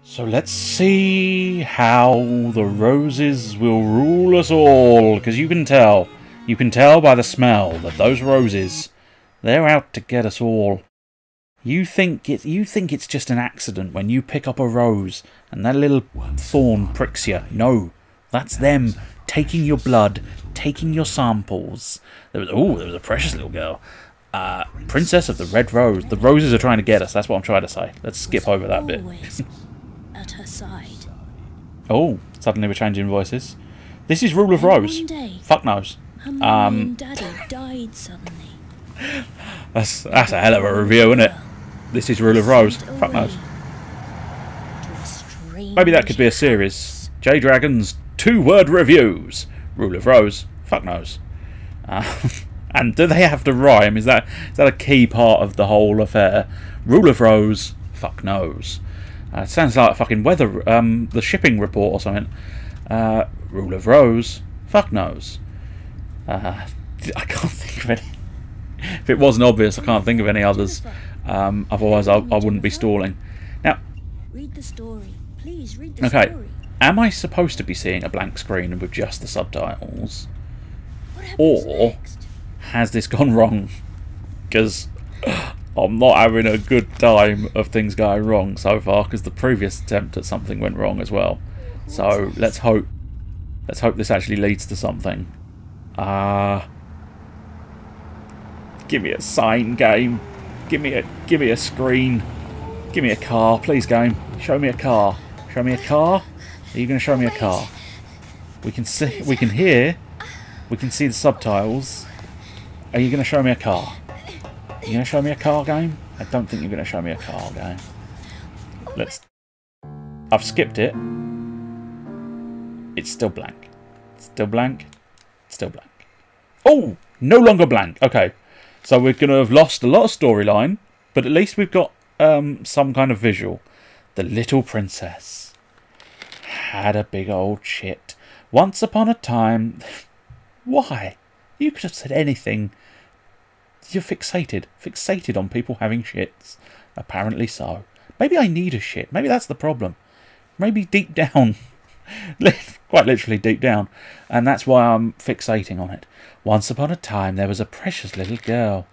So let's see how the roses will rule us all, because you can tell by the smell that those roses, they're out to get us all. You think it's just an accident when you pick up a rose and that little thorn pricks you. No, that's them taking your blood, taking your samples. There was a precious little girl. Princess of the Red Rose. The roses are trying to get us, that's what I'm trying to say. Let's skip over that bit. At her side. Oh, suddenly we're changing voices. This is Rule of Rose. Fuck knows. Her mum and daddy died suddenly. That's a hell of a review, isn't it? This is Rule of Rose. Fuck knows. Maybe that could be a series. J Dragon's 2-word reviews. Rule of Rose. Fuck knows. And do they have to rhyme? Is that a key part of the whole affair? Rule of Rose. Fuck knows. It sounds like fucking weather, the shipping report or something. Rule of Rose. Fuck knows. I can't think of any. If it wasn't obvious, I can't think of any others. Otherwise, I wouldn't be stalling. Now, read the story. Please read the story. Am I supposed to be seeing a blank screen with just the subtitles? Or has this gone wrong? Because I'm not having a good time of things going wrong so far, because the previous attempt at something went wrong as well. So let's hope this actually leads to something. Give me a sign, game. Give me a screen. Give me a car, please, game. Show me a car. Show me a car. Are you going to show me a car? We can see, we can hear, we can see the subtitles. Are you going to show me a car? Are you going to show me a car, game? I don't think you're going to show me a car, game. I've skipped it. It's still blank. Still blank. Still blank. Oh! No longer blank. Okay. So we're going to have lost a lot of storyline, but at least we've got some kind of visual. The little princess had a big old shit. Once upon a time... Why? You could have said anything. You're fixated. Fixated on people having shits. Apparently so. Maybe I need a shit. Maybe that's the problem. Maybe deep down. Quite literally deep down. And that's why I'm fixating on it. Once upon a time there was a precious little girl.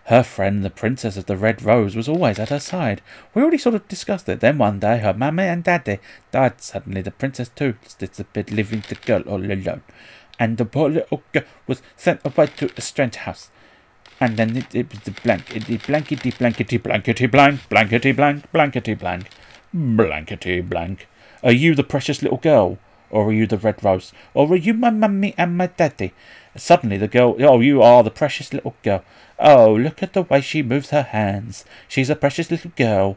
Her friend, the Princess of the Red Rose, was always at her side. We already sort of discussed it. Then one day her mummy and daddy died suddenly. The princess too disappeared, leaving the girl all alone. And the poor little girl was sent away to a strange house. And then it was the blankety blankety blankety blankety blank blankety blank blankety blank blankety blank. Are you the precious little girl? Or are you the Red Rose? Or are you my mummy and my daddy? Suddenly the girl... Oh, you are the precious little girl. Oh, look at the way she moves her hands. She's a precious little girl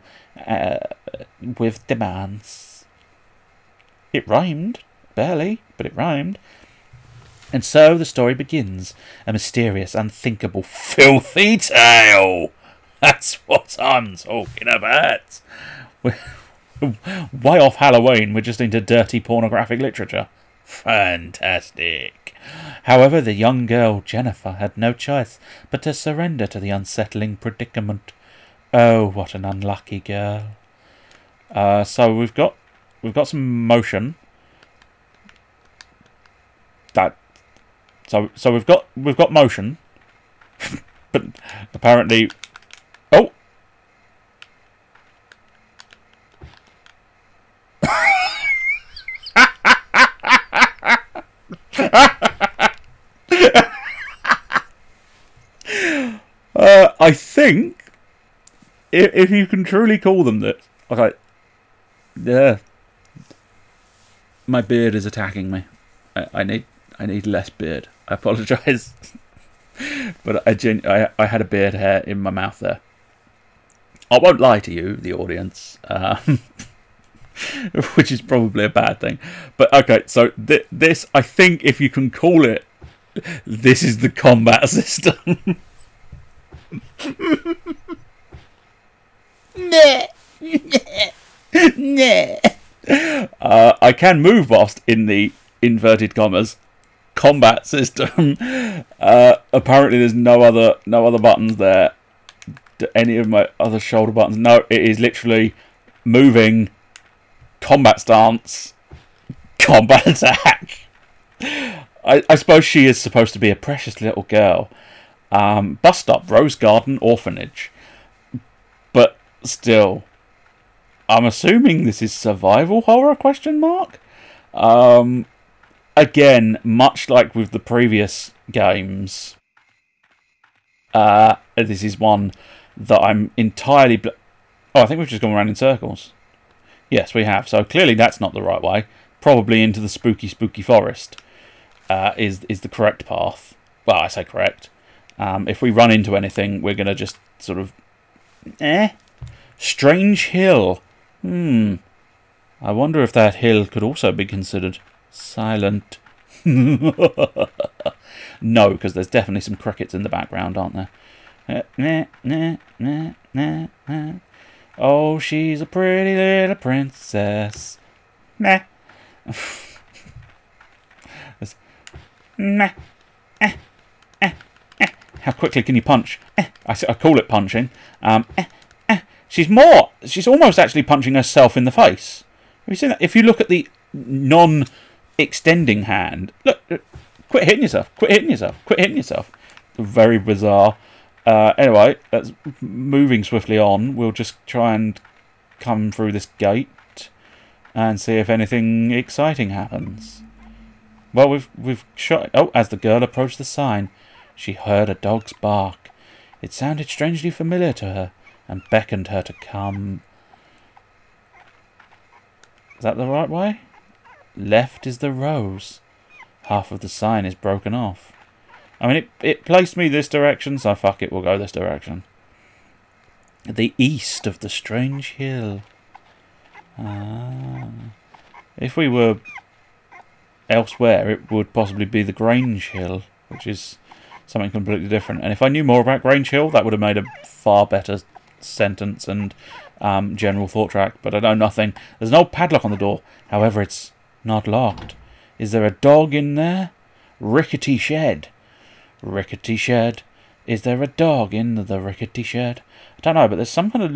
with demands. It rhymed. Barely, but it rhymed. And so the story begins. A mysterious, unthinkable, filthy tale. That's what I'm talking about. Way off Halloween, we're just into dirty pornographic literature. Fantastic. However, the young girl, Jennifer, had no choice but to surrender to the unsettling predicament. Oh, what an unlucky girl. So we've got some motion. So we've got motion. But apparently... Oh! I think if you can truly call them that. Okay, yeah, my beard is attacking me. I need less beard. I apologise, but I had a beard hair in my mouth there. I won't lie to you, the audience, which is probably a bad thing. But okay, so this, I think, if you can call it, this is the combat system. I can move whilst in the inverted commas combat system. Apparently there's no other buttons there. Any of my other shoulder buttons? No, it is literally moving combat stance, combat attack. I suppose she is supposed to be a precious little girl. Bus stop, Rose Garden Orphanage. But still, I'm assuming this is survival horror, question mark? Again, much like with the previous games, this is one that I'm entirely... I think we've just gone around in circles. Yes, we have. So clearly that's not the right way. Probably into the spooky, spooky forest is the correct path. Well, I say correct. If we run into anything, we're going to just sort of... Strange hill. I wonder if that hill could also be considered silent. No, because there's definitely some crickets in the background, aren't there? Oh, she's a pretty little princess. Nah. How quickly can you punch? I call it punching. She's almost actually punching herself in the face. Have you seen that? If you look at the non-extending hand, look, quit hitting yourself. Quit hitting yourself. Quit hitting yourself. Very bizarre. Anyway, that's moving swiftly on. We'll just try and come through this gate and see if anything exciting happens. Well, we've shot... Oh, as the girl approached the sign, she heard a dog's bark. It sounded strangely familiar to her and beckoned her to come. Is that the right way? Left is the rose. Half of the sign is broken off. I mean, it placed me this direction, so fuck it, we'll go this direction. The east of the strange hill. If we were elsewhere, it would possibly be the Grange Hill, which is something completely different. And if I knew more about Grange Hill, that would have made a far better sentence and general thought track. But I know nothing. There's an old padlock on the door. However, it's not locked. Is there a dog in there? Rickety shed. Rickety shed. Is there a dog in the rickety shed? I don't know, but there's some kind of...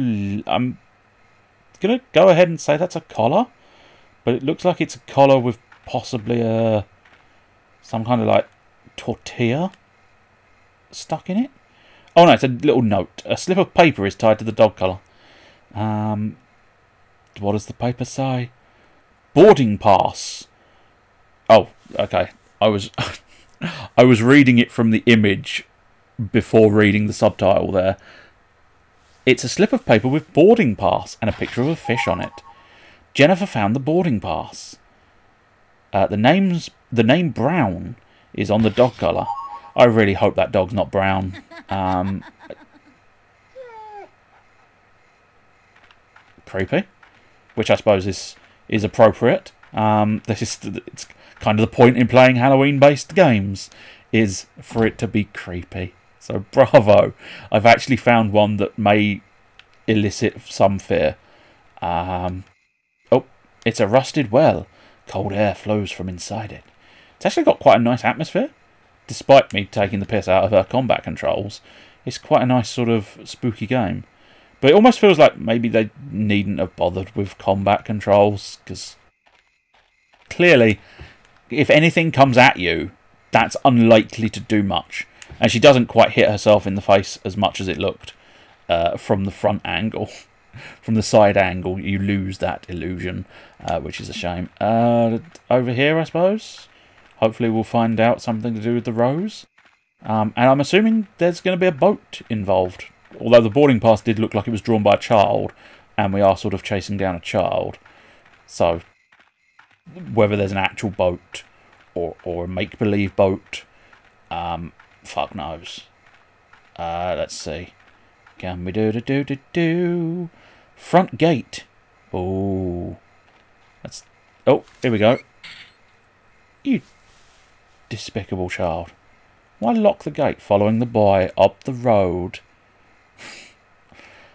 I'm going to go ahead and say that's a collar. But it looks like it's a collar with possibly some kind of like tortilla stuck in it. Oh no, it's a little note. A slip of paper is tied to the dog collar. What does the paper say? Boarding pass. Oh, okay. I was reading it from the image before reading the subtitle there. It's a slip of paper with boarding pass and a picture of a fish on it. Jennifer found the boarding pass. The name Brown is on the dog collar. I really hope that dog's not brown. Creepy, which I suppose is appropriate. It's kind of the point in playing Halloween-based games, is for it to be creepy. So bravo! I've actually found one that may elicit some fear. Oh, it's a rusted well. Cold air flows from inside it. It's actually got quite a nice atmosphere. Despite me taking the piss out of her combat controls, it's quite a nice sort of spooky game. But it almost feels like maybe they needn't have bothered with combat controls, because clearly, if anything comes at you, that's unlikely to do much. And she doesn't quite hit herself in the face as much as it looked from the front angle. From the side angle, you lose that illusion, which is a shame. Over here, I suppose. Hopefully we'll find out something to do with the rose. And I'm assuming there's going to be a boat involved. Although the boarding pass did look like it was drawn by a child, and we are sort of chasing down a child. So, whether there's an actual boat or a make-believe boat, fuck knows. Let's see. Can we do? Front gate. Oh. Oh, here we go. You despicable child. Why lock the gate following the boy up the road?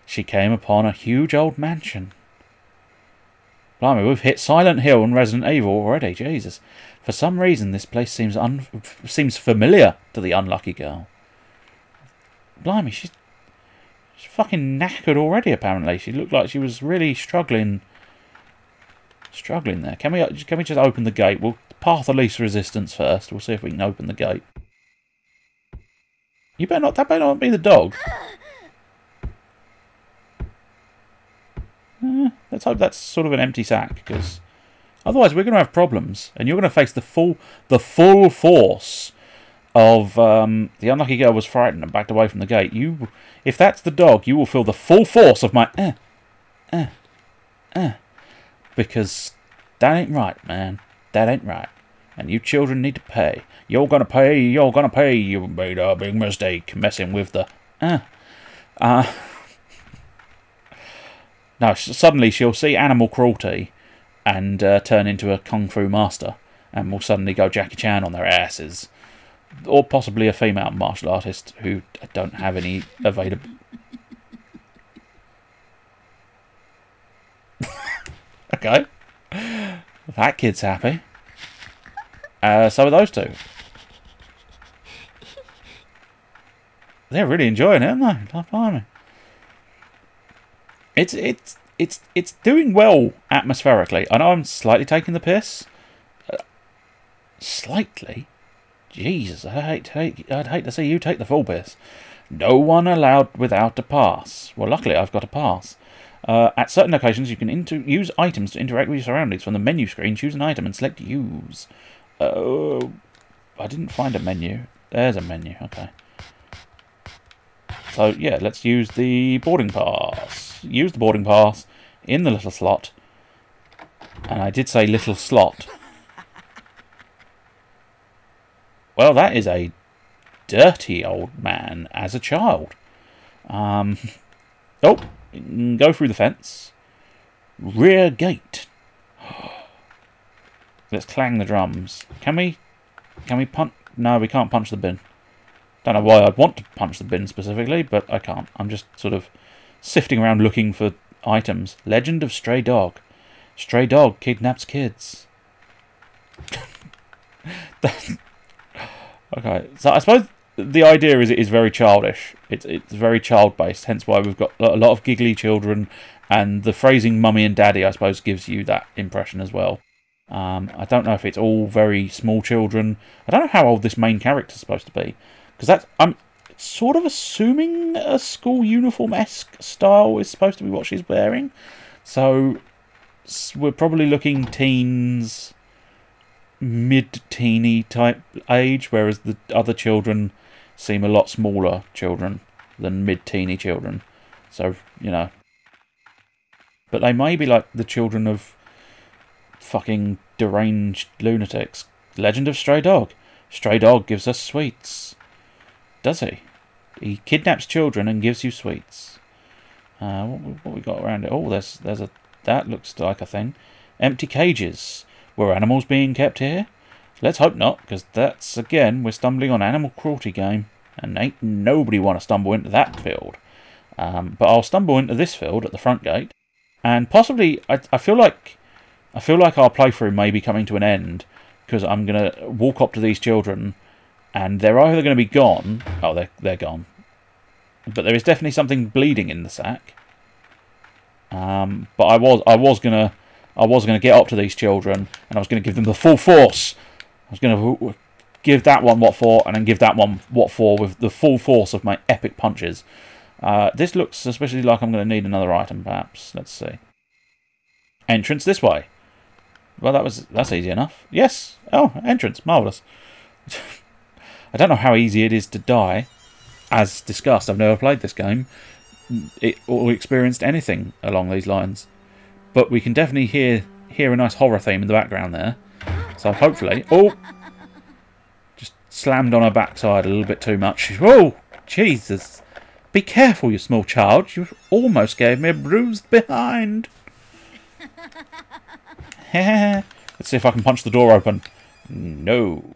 She came upon a huge old mansion. Blimey, we've hit Silent Hill and Resident Evil already, Jesus. For some reason, this place seems familiar to the unlucky girl. Blimey, she's fucking knackered already, apparently. She looked like she was really struggling Struggling there. Can we just open the gate? We'll path of least resistance first. We'll see if we can open the gate. You better not. That better not be the dog. Let's hope that's sort of an empty sack, because otherwise we're going to have problems, and you're going to face the full force of the unlucky girl was frightened and backed away from the gate. If that's the dog, you will feel the full force of my because that ain't right, man. That ain't right. And you children need to pay. You're gonna pay. You're gonna pay. You made a big mistake messing with the No, suddenly she'll see animal cruelty and turn into a kung fu master, and will suddenly go Jackie Chan on their asses. Or possibly a female martial artist who don't have any available. Okay. That kid's happy. So are those two. They're really enjoying it, aren't they? Blimey. It's doing well atmospherically. I know I'm slightly taking the piss. Slightly? Jesus, I'd hate to see you take the full piss. No one allowed without a pass. Well, luckily I've got a pass. At certain occasions, you can use items to interact with your surroundings. From the menu screen, choose an item and select Use. I didn't find a menu. There's a menu, okay. So, yeah, let's use the boarding pass. Use the boarding pass in the little slot. And I did say little slot. Well, that is a dirty old man as a child. Oh, go through the fence. Rear gate. Let's clang the drums. Can we punch? No, we can't punch the bin. Don't know why I'd want to punch the bin specifically, but I can't. I'm just sort of sifting around looking for items. Legend of Stray Dog. Stray dog kidnaps kids. Okay, so I suppose the idea is it is very childish. It's very child-based, hence why we've got a lot of giggly children, and the phrasing mummy and daddy, I suppose, gives you that impression as well. I don't know if it's all very small children. I don't know how old this main character's supposed to be, because I'm sort of assuming a school uniform-esque style is supposed to be what she's wearing. So we're probably looking teens, mid-teeny type age, whereas the other children seem a lot smaller children than mid-teeny children. So, you know. But they may be like the children of fucking deranged lunatics. Legend of Stray Dog. Stray Dog gives us sweets. Does he? He kidnaps children and gives you sweets. What we got around it? Oh, there's a... That looks like a thing. Empty cages. Were animals being kept here? Let's hope not, because that's, again, we're stumbling on animal cruelty game, and ain't nobody want to stumble into that field. But I'll stumble into this field at the front gate, and possibly, I feel like our playthrough may be coming to an end, because I'm going to walk up to these children, and they're either going to be gone. Oh, they're gone. But there is definitely something bleeding in the sack. But I was gonna get up to these children, and I was gonna give them the full force. I was gonna give that one what for, and then give that one what for with the full force of my epic punches. This looks suspiciously like I'm gonna need another item, perhaps. Let's see. Entrance this way. Well, that's easy enough. Yes. Oh, entrance. Marvellous. I don't know how easy it is to die. As discussed, I've never played this game. Or experienced anything along these lines, but we can definitely hear a nice horror theme in the background there. So hopefully, just slammed on her backside a little bit too much. Oh, Jesus! Be careful, you small child. You almost gave me a bruised behind. Let's see if I can punch the door open. No.